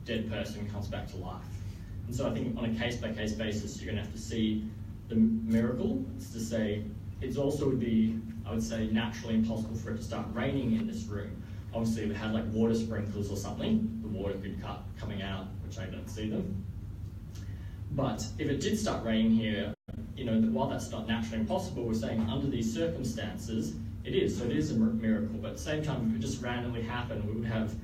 dead person comes back to life. And so I think on a case-by-case basis, you're going to have to see the miracle. It's to say, it also would be, I would say, naturally impossible for it to start raining in this room. Obviously, if it had like water sprinklers or something, the water could cut coming out, which I don't see them. But if it did start raining here, you know, while that's not naturally impossible, we're saying under these circumstances, it is. So it is a miracle. But at the same time, if it just randomly happened, we would have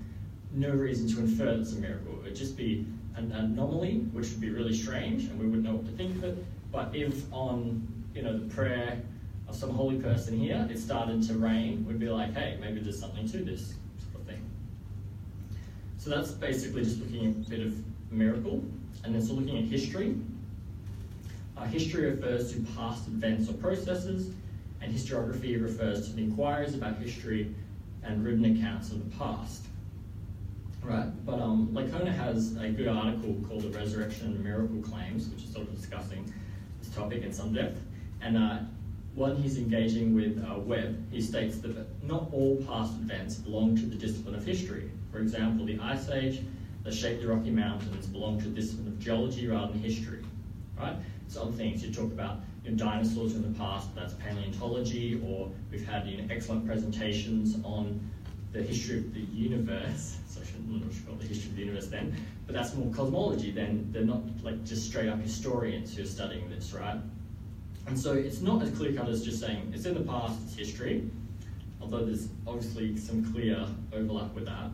no reason to infer it's a miracle. It would just be an anomaly, which would be really strange, and we wouldn't know what to think of it. But if on, you know, the prayer of some holy person here, it started to rain, we'd be like, hey, maybe there's something to this sort of thing. So that's basically just looking at a bit of miracle. And then so looking at history. History refers to past events or processes, and historiography refers to the inquiries about history and written accounts of the past. Right, but Licona has a good article called The Resurrection and Miracle Claims, which is sort of discussing this topic in some depth. And when he's engaging with Webb, he states that not all past events belong to the discipline of history. For example, the Ice Age that shaped the Rocky Mountains belong to the discipline of geology rather than history. Right? So other things, you talk about, you know, dinosaurs in the past, that's paleontology, or we've had, you know, excellent presentations on the history of the universe. So I'm not sure about the history of the universe then, but that's more cosmology then. They're not like just straight up historians who are studying this, right? And so it's not as clear cut as just saying it's in the past, it's history, although there's obviously some clear overlap with that.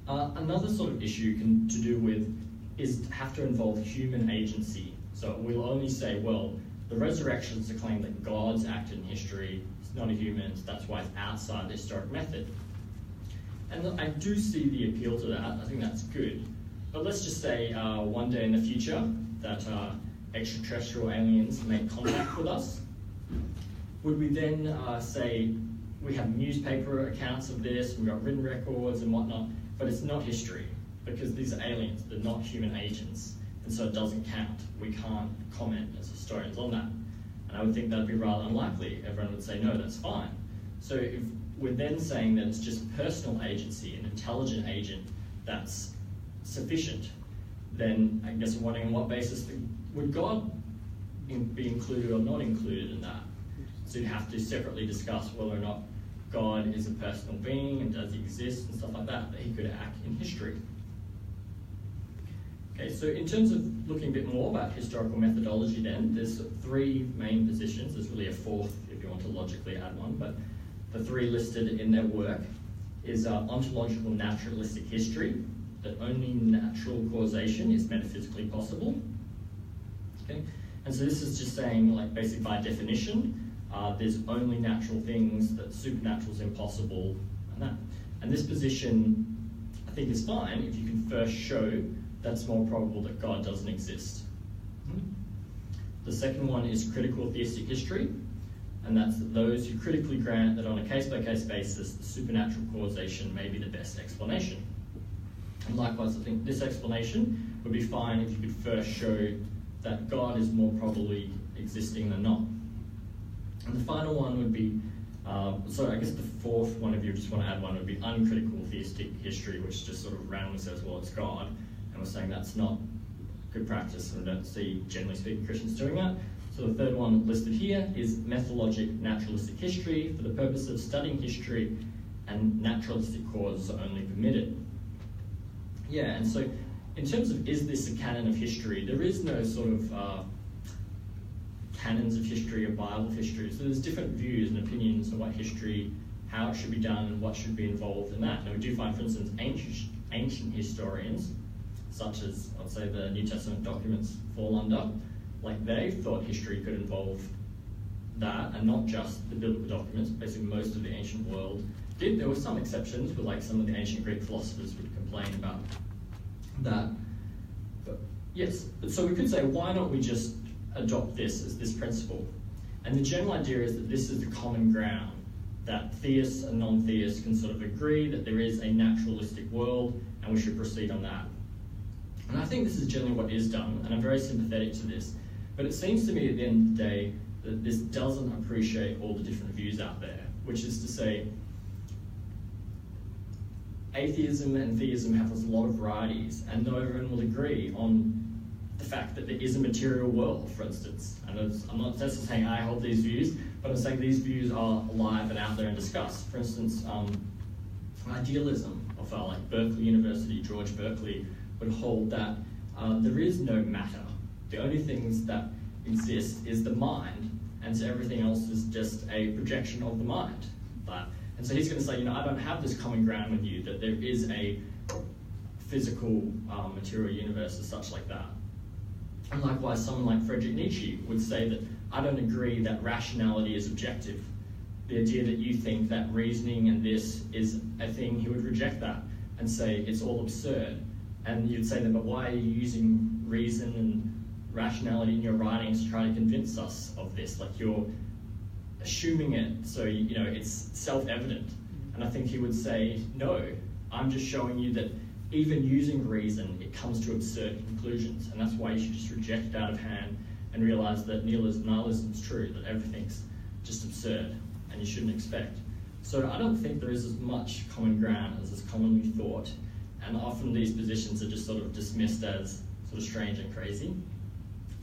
Another sort of issue to do with is have to involve human agency. So we'll only say, well, the resurrection is a claim that God's acted in history, it's not a human's, that's why it's outside the historic method. And I do see the appeal to that, I think that's good. But let's just say one day in the future that extraterrestrial aliens make contact with us. Would we then say, we have newspaper accounts of this, we've got written records and whatnot, but it's not history, because these are aliens, they're not human agents, and so it doesn't count. We can't comment as historians on that. And I would think that'd be rather unlikely. Everyone would say, no, that's fine. So if we're then saying that it's just personal agency, an intelligent agent that's sufficient, then I guess I'm wondering on what basis would God be included or not included in that? So you'd have to separately discuss whether or not God is a personal being and does he exist and stuff like that he could act in history. Okay, so in terms of looking a bit more about historical methodology then, there's three main positions. There's really a fourth if you want to logically add one, but the three listed in their work is ontological naturalistic history, that only natural causation is metaphysically possible. Okay, and so this is just saying, like, basically by definition, there's only natural things, that supernatural is impossible, and that. And this position, I think, is fine if you can first show that it's more probable that God doesn't exist. The second one is critical theistic history, and that's those who critically grant that on a case-by-case basis, the supernatural causation may be the best explanation. And likewise, I think this explanation would be fine if you could first show that God is more probably existing than not. And the final one would be, so I guess the fourth one, if you just want to add one, would be uncritical theistic history, which just sort of randomly says, well, it's God. And we're saying that's not good practice, and we don't see, generally speaking, Christians doing that. So the third one listed here is methodologic naturalistic history. For the purpose of studying history, and naturalistic causes are only permitted. Yeah, and so in terms of is this a canon of history, there is no sort of canons of history or Bible history. So there's different views and opinions on what history, how it should be done, and what should be involved in that. And we do find, for instance, ancient historians, such as, I'd say, the New Testament documents fall under, like they thought history could involve that, and not just the biblical documents. Basically, most of the ancient world did. There were some exceptions, but like some of the ancient Greek philosophers would complain about that. But yes, so we could say, why don't we just adopt this as this principle? And the general idea is that this is the common ground, that theists and non-theists can sort of agree that there is a naturalistic world and we should proceed on that. And I think this is generally what is done, and I'm very sympathetic to this, but it seems to me at the end of the day that this doesn't appreciate all the different views out there, which is to say, atheism and theism have a lot of varieties, and no everyone will agree on the fact that there is a material world, for instance. And I'm not necessarily saying I hold these views, but I'm saying these views are alive and out there and discussed. For instance, idealism of like Berkeley University, George Berkeley, would hold that there is no matter. The only things that exist is the mind, and so everything else is just a projection of the mind. And so he's going to say, I don't have this common ground with you, that there is a physical material universe as such like that. And likewise, someone like Friedrich Nietzsche would say that I don't agree that rationality is objective. The idea that you think that reasoning and this is a thing, he would reject that and say it's all absurd. And you'd say then, but why are you using reason and rationality in your writings to try to convince us of this? Like you're assuming it, so it's self-evident. And I think he would say, no, I'm just showing you that even using reason, it comes to absurd conclusions, and that's why you should just reject it out of hand and realize that nihilism is true, that everything's just absurd, and you shouldn't expect. So I don't think there is as much common ground as is commonly thought, and often these positions are just sort of dismissed as sort of strange and crazy.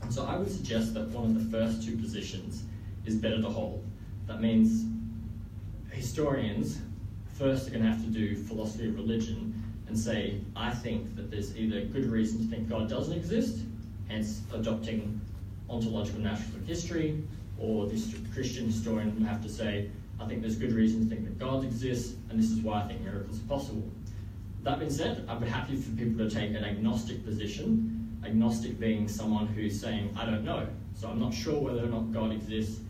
And so I would suggest that one of the first two positions is better to hold. That means historians first are going to have to do philosophy of religion and say, I think that there's either good reason to think God doesn't exist, hence adopting ontological naturalistic history, or this Christian historian will have to say, I think there's good reason to think that God exists, and this is why I think miracles are possible. That being said, I'd be happy for people to take an agnostic position, agnostic being someone who's saying, I don't know, so I'm not sure whether or not God exists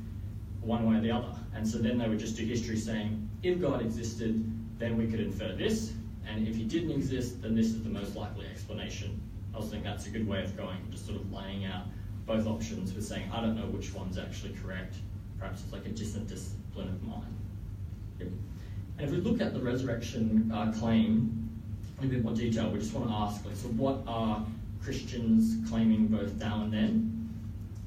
one way or the other. And so then they would just do history saying, if God existed, then we could infer this, and if he didn't exist, then this is the most likely explanation. I also think that's a good way of going, just sort of laying out both options with saying, I don't know which one's actually correct. Perhaps it's like a distant discipline of mind. Yep. And if we look at the resurrection claim in a bit more detail, we just want to ask, so what are Christians claiming both now and then?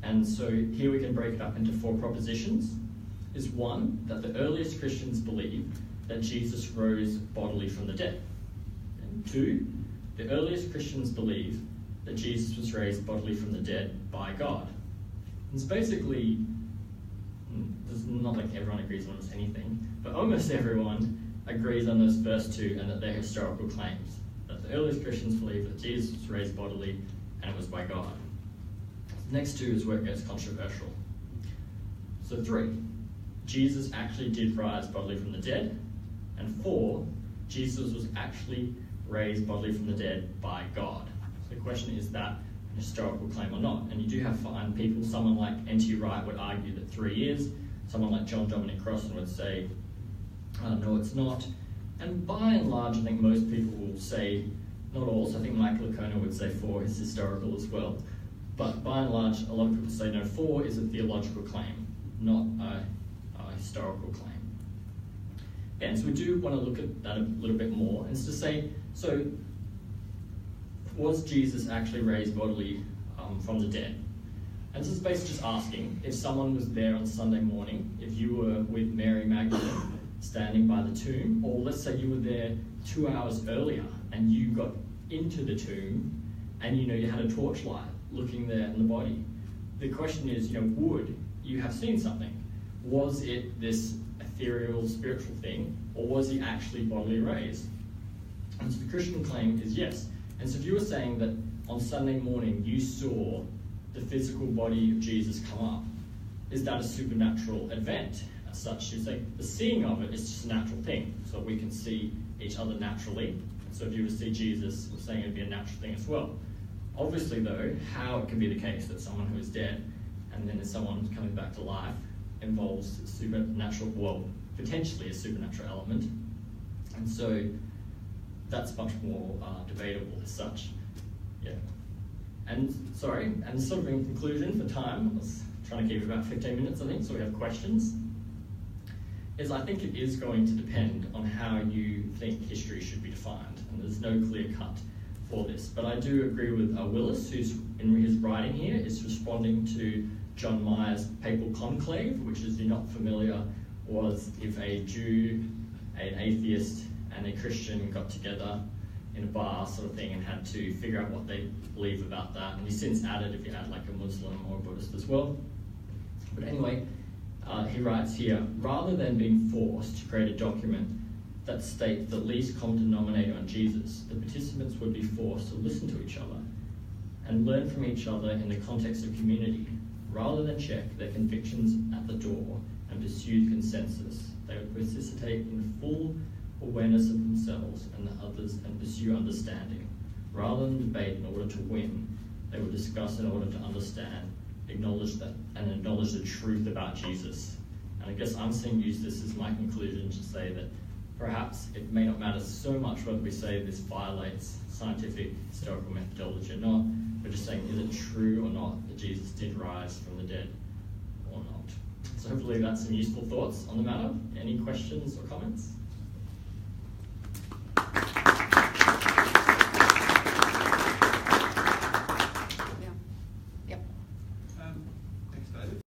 And so here we can break it up into 4 propositions. Is 1, that the earliest Christians believed that Jesus rose bodily from the dead. And 2, the earliest Christians believed that Jesus was raised bodily from the dead by God. And it's basically, it's not like everyone agrees on almost anything, but almost everyone agrees on those first 2 and that they're historical claims. That the earliest Christians believed that Jesus was raised bodily and it was by God. The next 2 is where it gets controversial. So 3, Jesus actually did rise bodily from the dead. And 4, Jesus was actually raised bodily from the dead by God. So the question is that an historical claim or not? And you do have fine people, someone like N.T. Wright would argue that 3 is, someone like John Dominic Crossan would say, no, it's not. And by and large, I think most people will say, not all, so I think Michael O'Connor would say 4 is historical as well. But by and large, a lot of people say, no, 4 is a theological claim, not a historical claim. And so we do want to look at that a little bit more, and it's to say, so was Jesus actually raised bodily from the dead? And this is basically just asking, if someone was there on Sunday morning, if you were with Mary Magdalene standing by the tomb, or let's say you were there 2 hours earlier and you got into the tomb and you had a torchlight looking there in the body. The question is, would you have seen something? Was it this ethereal, spiritual thing, or was he actually bodily raised? And so the Christian claim is yes. And so if you were saying that on Sunday morning you saw the physical body of Jesus come up, is that a supernatural event? As such, you say the seeing of it is just a natural thing, so we can see each other naturally. So if you were to see Jesus, we're saying it would be a natural thing as well. Obviously though, how it can be the case that someone who is dead and then someone coming back to life involves supernatural, well, potentially a supernatural element. And so that's much more debatable as such. Yeah. And sorry, and sort of in conclusion for time, I was trying to keep it about 15 minutes, I think, so we have questions, is I think it is going to depend on how you think history should be defined, and there's no clear cut for this. But I do agree with Willis, who's in his writing here, is responding to John Meyer's papal conclave, which, as you're not familiar, was if a Jew, an atheist, and a Christian got together in a bar sort of thing and had to figure out what they believe about that. And he's since added if you add like a Muslim or a Buddhist as well. But anyway, he writes here, rather than being forced to create a document that states the least common denominator on Jesus, the participants would be forced to listen to each other and learn from each other in the context of community, rather than check their convictions at the door and pursue consensus. They would participate in full awareness of themselves and the others and pursue understanding. Rather than debate in order to win, they would discuss in order to understand, acknowledge the truth about Jesus. And I guess I'm saying use this as my conclusion to say that perhaps it may not matter so much whether we say this violates scientific historical methodology or not. We're just saying, is it true or not that Jesus did rise from the dead or not? So hopefully that's some useful thoughts on the matter. Any questions or comments?